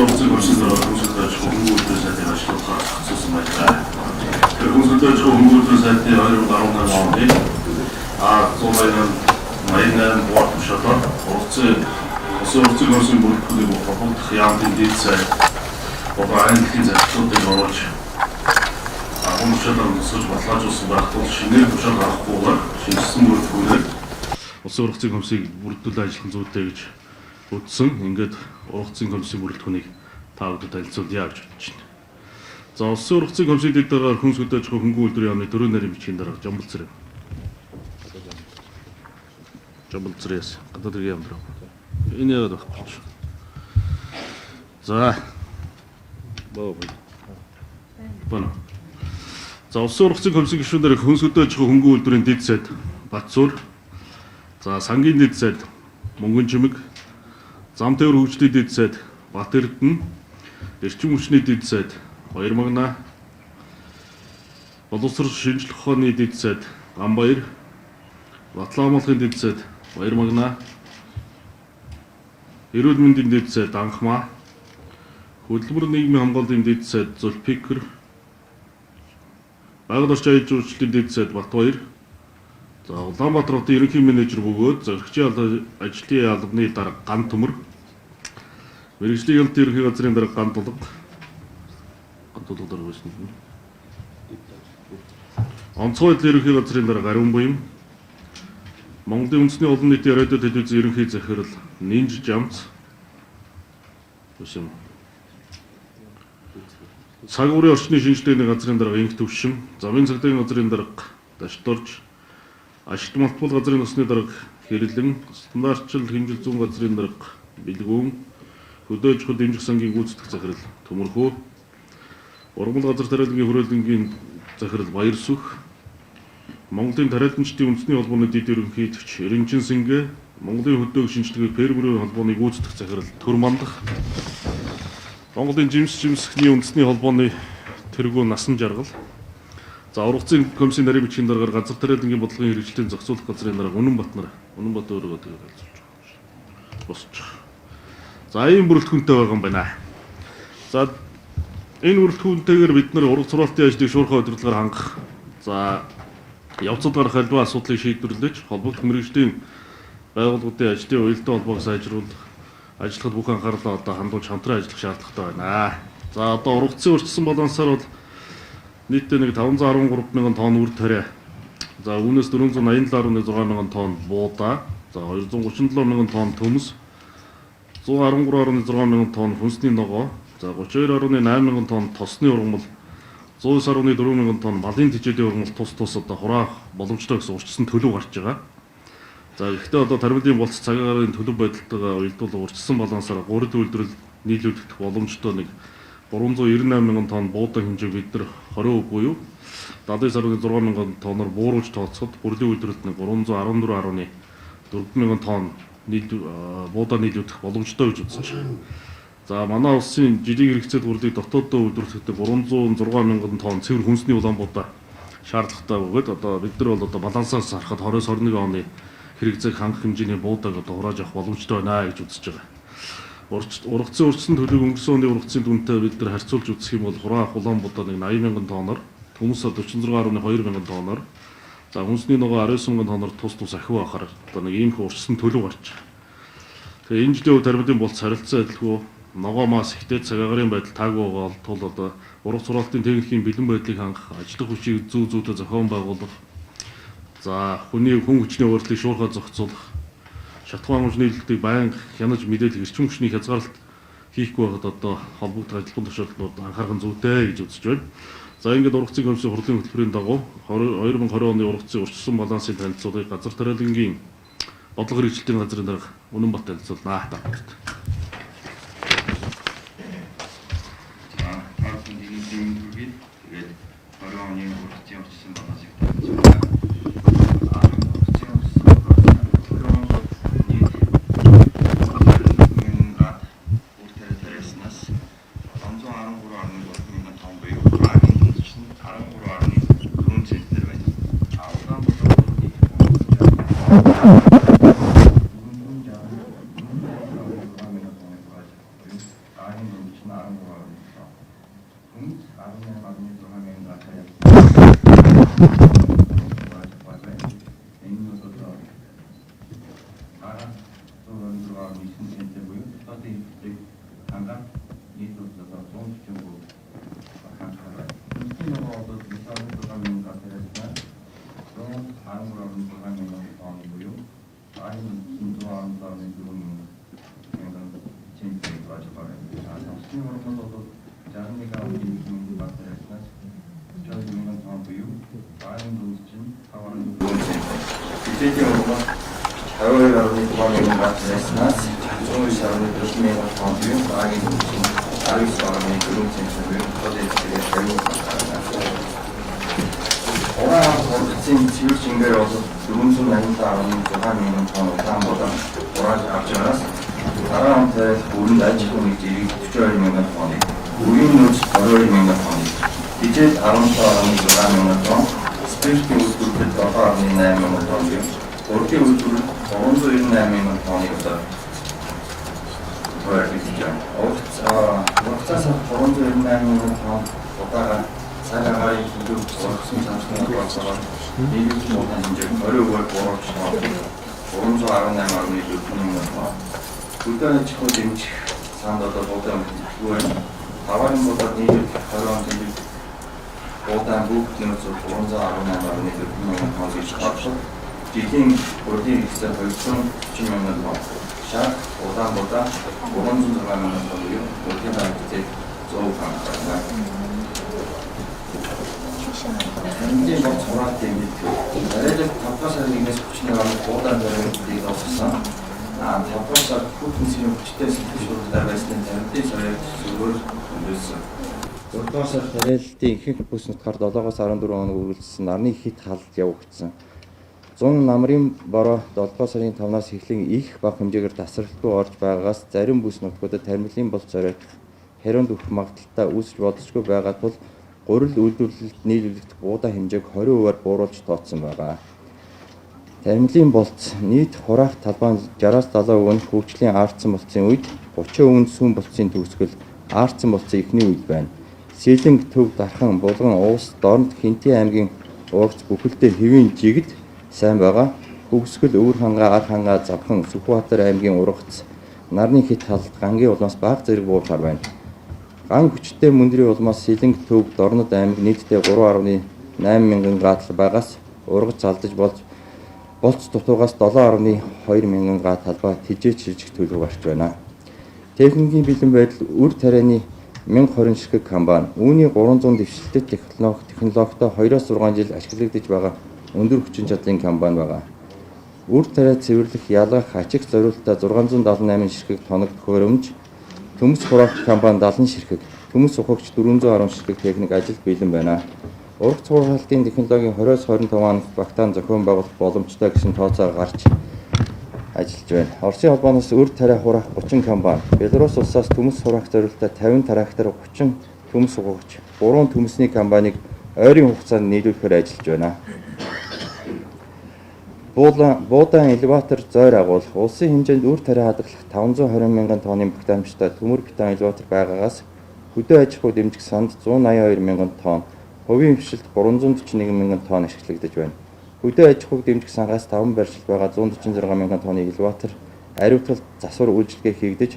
ургацын хөрсөөр хүмүүстэй хөнгөлөлтөө сайдыг ашиглахаар зохицуулсан байна. Тэр хүмүүстэй хөнгөлөлтөө сайдын 2018 оны 188 боорд шатаар ургацын хөрсөөр бүртгэлийн холбогдох яамны дэд сайд английн зарцуулалтыг оруулж хүмүүсээр өсөж баталгаажуулсан байх тул шинээр тушаал гаргахгүйгээр шинжилсэн бүртгэгүүгээр улсын ургацын комиссийг бүрдүүлэн ажиллах зүйтэй гэж үтсэн. Ингээд ургацын комиссийн бүрэлдэхүүнийг та бүдэд танилцуулъя гэж бодож байна. За улсын ургацын комиссийн дэд дараагаар хүнс хөдөөж хөнгөн үйлдвэрийн яамны 4 нарийн бичгийн дараа Жамбал Цэрэг. Жамбал Цэрэгс гадаад иргэн яам дараа. Энэ яагаад байхгүй. За. Боо. За улсын ургацын комиссийн гишүүнээр хүнс хөдөөж хөнгөн үйлдвэрийн дэд сайд Батцуур. За сангийн дэд сайд Мөнгөн Чимэг, зам тээвэр хөгжлийн дэд сайд Бат Эрдэнэ, эрчим хүчний дэд сайд Баярмагна, боловсрол шинжлэх ухааны дэд сайд Ганбаяр, Батлан амлахын дэд сайд Баярмагна, эрүүл мэндийн дэд сайд Анхмаа, хөдөлмөр нийгмийн хамгааллын дэд сайд Зульфикер, байгаль орчин аяж жуулчлалын дэд сайд Батбаяр. За Улаанбаатар хотын ерөнхий менежер бөгөөд зоригчийн ажлын албаны дарга Ган Төмөр, мэргэжлийн ялт ерөнхий газрын дарга Ган Тулга дарга байсан. Онцгой байдлын ерөнхий газрын дарга Ариун Буян, Монголын үндэсний олон нийтийн радио телевизийн ерөнхий захирал Нинж Жамц, цаг уурын орчны шинжилгээний газрын дарга Инх Төвшин, замын цагдаагийн газрын дарга Дашторж, Ашигт малтбал газрын насны дарга Хэрлэн, стандартчил хэмжил зүүн газрын дарга Билгүүн, хөдөөж хөл дэмжих сангийн гүйцэтгэх захирал Төмөрхөө, ургамал газар тариалангийн хүрээлэнгийн захирал Баяр Сүх, Монголын тариаланчдын үндэсний холбооны дэд ерөнхий төвч Эренчин Сэнгэ, Монголын хөдөөх шинжилгээ фермерийн холбооны гүйцэтгэх захирал Төр Мандах, Монголын жимсхний үндэсний холбооны тэргүү Насан Жаргал. За ургацын комиссийн нарийн бичгийн дараагаар газар тариалангийн бодлогын хэрэгжлийн зохицуулах газрын дарга Үнэнбат нар. Үнэнбат өөрөө тэгээд хэлцүүлж байгаа. Босч. За ийм бүрэлдэхүүнтэй байгаа юм байна. За энэ бүрэлдэхүүнтэйгээр бид нар ургац сургалтын ажлыг шуурхай удирдлагаар хангах. За явцад гарах альва асуудлыг шийдвэрлэж холбогдох мэргэжлийн байгууллагуудын ажлын уялдаа холбоог сайжруулах, ажиллахад бүх анхаарлаа хандуулж хамтран ажиллах шаардлагатай байна. За одоо ургацын урьдчилсан балансаар бол нийтдээ нэг 513 мянган тонн үр тариа. За үүнээс 487.6 мянган тонн буудаа, за 237 мянган тонн төмс, 113.6 мянган тонн хүнсний ногоо, за 32.8 мянган тонн тосны ургамал, 109.4 мянган тонн малын тэжээлийн ургамал тус одоо хураах боломжтой гэсэн урьдчилсан төлөв гарч байгаа. За гэхдээ одоо тармилын болц цагаагаар төлөв байдалтайгаа уялдуулан урьдчилсан балансаар 3 үйлдвэрлэл нийлүүлэх боломжтой нэг 398 мянган тонн буудаа хэмжээг бид нар 20% буюу 79.6 мянган тонноор бууруулж тооцоход бүрлийн үйлдвэрлэлд 314.4 мянган тонн буудаа нийлүүлэх боломжтой гэж үзэж байна. За манай улсын жилийн хэрэгцээд хурлыг дотооддоо үйлдвэрлэхдээ 306 мянган тонн цэвэр хүнсний улаан буудаа шаардлагатай бөгөөд одоо бид нар бол одоо балансаас харахад 2021 оны хэрэгцээг хангах хэмжээний буудааг одоо хурааж авах боломжтой байна гэж үзэж байгаа. Ургацын урьдчилсан төлөв өнгөрсөн оны ургацын дүнтэй бид нар харьцуулж үзэх юм бол хураах улаан буудаа нэг 80 мянган тонноор, төмс 46.2 мянган тонноор, за хүнсний ногоо 19 мянган тонноор тус ахиу ахаар одоо нэг ийм их урьдчилсан төлөв гарч. Тэгээ энэ жилийн үед тармилын болц харилцаа адилгүй ногоо мас ихтэй цагаагаар байдал таагүй байгаа тул одоо ургац сургалтын техникийн бэлэн байдлыг хангах, ажиллах хүчийг зүйтэй зохион байгуулах, за хүн хүчний урдлыг шуурхай зохицуулах, шатхуун амжны нийлэлтийг байнга хянаж мэдээлэл эрчим хүчний хязгаарлалт хийхгүй байхад одоо холбогдох ажилтны тушаалууд анхаарах зүйтэй гэж үзэж байна. За ингээд ургацын комиссийн хурлын хөтөлбөрийн дагуу 2020 оны ургацын урьдчилсан балансын танилцуулгыг газар тариалангийн бодлого хэрэгжилтийн газрын дарга Үнэнбат танилцуулнаа. За таарсан дийний дүргийг тэгээд 20 оны ургацын урьдчилсан балансыг танилцуулнаа. Энэ нь одоо арга 106.9 буюу дотоодын эвлэлийг хангах нийт одоо 140 хангах байна. Энэ нь одоо 9.6 мянган градусаар 113.6 мянган тонн буюу айн 106.4 мянган центнер болж байна. Санхүүгийн хормон бол 61.1 мянган градусаар 40 мянган тонн буюу айн 45.4 центнер. Бидний хормон 22.6 мянган градусаас 109.4 мянган тонн буюу айн 19.4 центнер буюу дотоодын эвлэлийг хариуцлага. Уран цэвэр шингээр бол 487.6 мянган тонн Улаанбаатар уран авч байгаас дараа он тариал бүрэн аж ахуйн нэгжийг 42 мянган тонныг, үеийн нөөц 22 мянган тонныг, дижил 17.6 мянган тонн, спиртийн үйлдвэрлэлд 7.8 мянган тонн буюу урдын үйлдвэрлэлд 398 мянган тонныг одоо хойрлож байна. Уртаас 398 мянган тонн удаага цагаагаар хилүү болсон цаашдаа болсоор нийлүүлэх муутай хэмжээг 20%-аар буурч байна. 318.4 мянган тонн. Бүдэн аж ахуй дэмжих санд одоо буудаан өгөхгүй. Таварын буудад нийлүүлэх 20 он тэмдэг буудаан бүгд нөөц 318.4 мянган тонн гэж батлав. Жилийн урдын хэсэг 240 мянган тонн. Шар удаан буудаа 306 мянган тонн буюу урдын хэсэг 100 байна. Эндийн бол цураад дэмжиж арайд 5 сарын 1-ээс 31 оны буудаан зориултыг олгосон. 5 сар Путин сэрийн хүчтэй сэтгүүлчдээр байсан тамирын сарын зөвөр хөндлөсөн. 6 сар тариалалтын ихэнх бүс нутгаар 7-оос 14 хоног үргэлжилсэн нарны хит халд явагдсан. 100 намрын бороо 7 сарын 5-наас эхлэн их бага хэмжээгээр тасралтгүй орж байгаагаас зарим бүс нутгуудад тармилын бол зориулах херон дүүх магадлалтай үүсэж болзошгүй байгаа тул гурил үйлдвэрлэлд нийлүүлэгдэх буудаа хэмжээг 20%-аар бууруулж тооцсон байгаа. Тармилын болц нийт хураах талбай 60-70% нь хөгжлийн аардсан болцын үед 30% нь сүм болцын төгсгөл аардсан болцын эхний үед байна. Сэлэнг, Төв, Дархан, Булган, Уус, Дорнод, Хинтээ аймгийн ургац бүхэлдээ хэвийн жигд сайн байгаа. Хөгсгөл, Өвөр хангаа, Ар хангаа, Завхан, Сүхбаатар аймгийн ургац нарны хит халд гангийн улмаас бага зэрэг буурахаар байна. Ган хүчтэй мөндрийн улмаас Сэлэнг, Төв, Дорнод аймаг нийтдээ 3.8 мянган градус байгаас ургац алдаж болц дутуугаас 7.2 мянган га талбай тижээч шилжих төлөв гарч байна. Техникийн бэлэн байдал үр тарианы 1020 ширхэг компани үүний 300 дэвшилтэт технологитой 2-6 жил ашиглагдаж байгаа өндөр хүчин чадлын компани байгаа. Үр тариа цэвэрлэх, ялгах, ачиг зориулалтаа 678 ширхэг тоног төхөөрөмж, төмс хураах компани 70 ширхэг, төмс ухагч 410 ширхэг техник ажилд бэлэн байна. Ургац хураалтын технологийн 20-25 хоногт багтаан зохион байгуулах боломжтой гэсэн тооцоо гарч ажиллаж байна. Оросын холбооноос үр тариа хураах 30 компани, Беларусь улсаас төмс хураах зорилттой 50 трактор, 30 төмс ухагч, 3 төмсний компанийг ойрын хугацаанд нийлүүлэхээр ажиллаж байна. Буудаан элеватор зойр агуулах, улсын хэмжээнд үр тариа хадгалах 520 мянган тонны багтаамжтай төмөр бетон элеватор байгаагаас хөдөө аж ахуй дэмжих санд 182 мянган тонн, хувийн хвшилт 341 мянган тонн ашиглагдаж байна. Хөдөө аж ахуйг дэмжих сангаас 5 байршил байгаа 146 мянган тонны элеватор ариутгал засвар үйлчилгээ хийгдэж